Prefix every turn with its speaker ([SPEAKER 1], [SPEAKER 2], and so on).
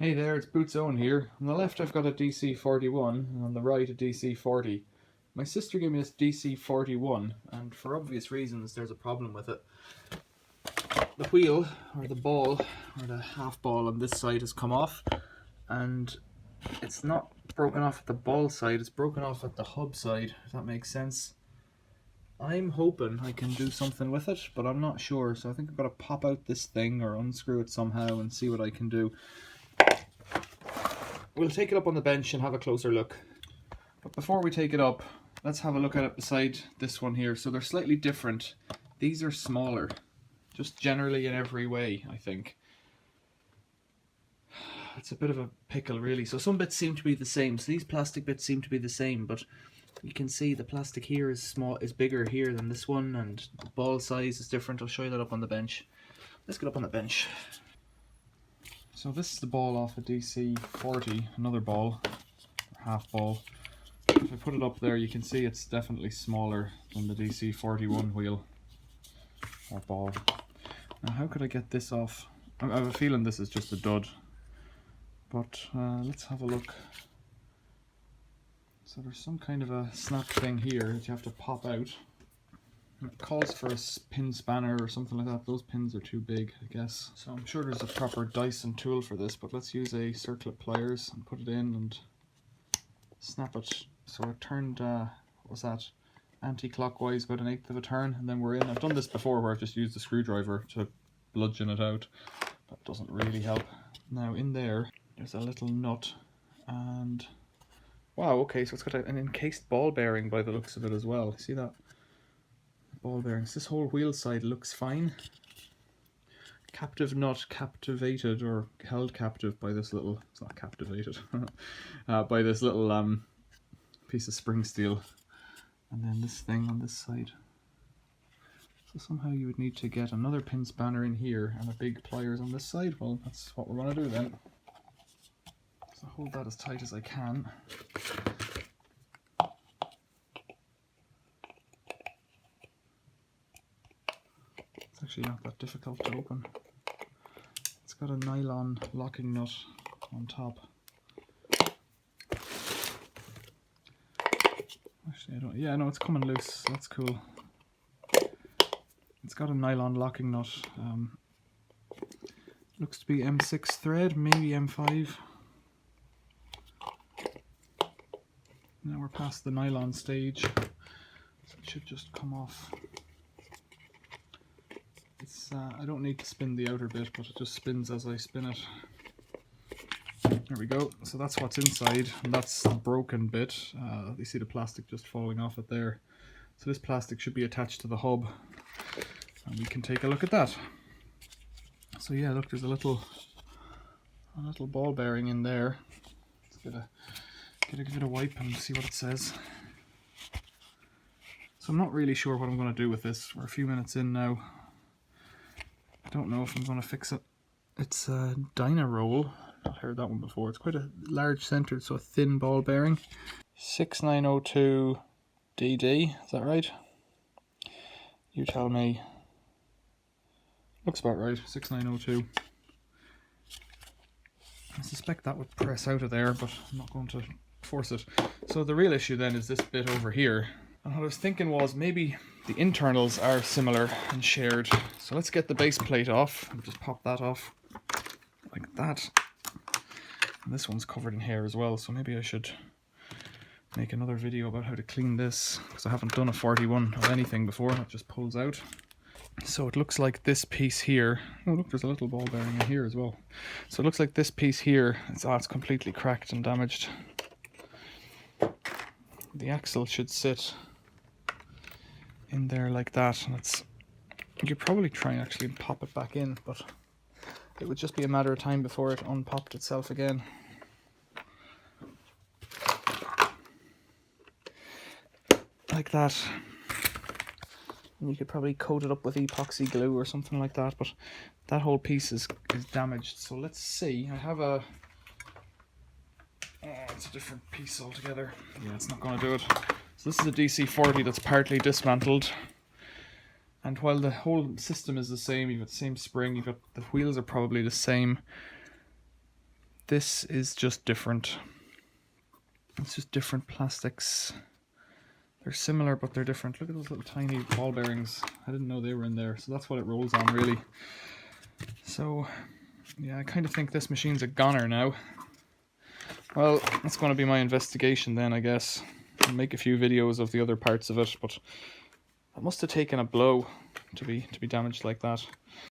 [SPEAKER 1] Hey there, it's Boots Owen here. On the left I've got a DC41 and on the right a DC40. My sister gave me this DC41 and for obvious reasons there's a problem with it. The wheel, or the ball, or the half ball on this side has come off and it's not broken off at the ball side, it's broken off at the hub side, if that makes sense. I'm hoping I can do something with it, but I'm not sure, so I think I've got to pop out this thing or unscrew it somehow and see what I can do. We'll take it up on the bench and have a closer look. But before we take it up, let's have a look at it beside this one here. So they're slightly different. These are smaller, just generally in every way, I think. It's a bit of a pickle, really. So some bits seem to be the same. So these plastic bits seem to be the same, but you can see the plastic here is bigger here than this one, and the ball size is different. I'll show you that up on the bench. Let's get up on the bench. So this is the ball off a DC40, another ball, or half ball. If I put it up there, you can see it's definitely smaller than the DC41 wheel, or ball. Now how could I get this off? I have a feeling this is just a dud, but let's have a look. So there's some kind of a snap thing here that you have to pop out. It calls for a pin spanner or something like that. Those pins are too big, I guess. So I'm sure there's a proper Dyson tool for this, but let's use a circlip pliers and put it in and snap it. So it turned, what was that, anti-clockwise about 1/8 of a turn, and then we're in. I've done this before where I've just used a screwdriver to bludgeon it out. That doesn't really help. Now in there's a little nut, and wow, okay, so it's got an encased ball bearing by the looks of it as well. See that? Ball bearings. This whole wheel side looks fine. Captive nut captivated or held captive by this little, it's not captivated, by this little piece of spring steel. And then this thing on this side. So somehow you would need to get another pin spanner in here and a big pliers on this side. Well, that's what we're going to do then. So hold that as tight as I can. Actually not that difficult to open. It's got a nylon locking nut on top. Actually, yeah, no, it's coming loose. That's cool. It's got a nylon locking nut. Looks to be M6 thread, maybe M5. Now we're past the nylon stage, so it should just come off. I don't need to spin the outer bit, but it just spins as I spin it. There we go. So that's what's inside, and that's the broken bit. You see the plastic just falling off it there. So this plastic should be attached to the hub, and we can take a look at that. So yeah, look, there's a little ball bearing in there. Let's give it a wipe and see what it says. So I'm not really sure what I'm going to do with this. We're a few minutes in now. I don't know if I'm going to fix it. It's a Dynaroll. I've heard that one before. It's quite a large centered, so a thin ball bearing. 6902 DD, is that right? You tell me. Looks about right, 6902. I suspect that would press out of there, but I'm not going to force it. So the real issue then is this bit over here. And what I was thinking was maybe the internals are similar and shared. So let's get the base plate off and just pop that off like that. And this one's covered in hair as well, so maybe I should make another video about how to clean this, because I haven't done a 41 of anything before. It just pulls out. So it looks like this piece here, oh look, there's a little ball bearing in here as well. So it looks like this piece here, it's completely cracked and damaged. The axle should sit in there like that, and you could probably try and actually pop it back in, but it would just be a matter of time before it unpopped itself again. Like that. And you could probably coat it up with epoxy glue or something like that, but that whole piece is damaged. So let's see, I have a... Oh, it's a different piece altogether. Yeah, it's not going to do it. So this is a DC40 that's partly dismantled. And while the whole system is the same, you've got the same spring, the wheels are probably the same. this is just different. It's just different plastics. They're similar, but they're different. Look at those little tiny ball bearings. I didn't know they were in there. So that's what it rolls on, really. So, yeah, I kind of think this machine's a goner now. Well, that's going to be my investigation then, I guess. I'll make a few videos of the other parts of it, but it must have taken a blow to be damaged like that.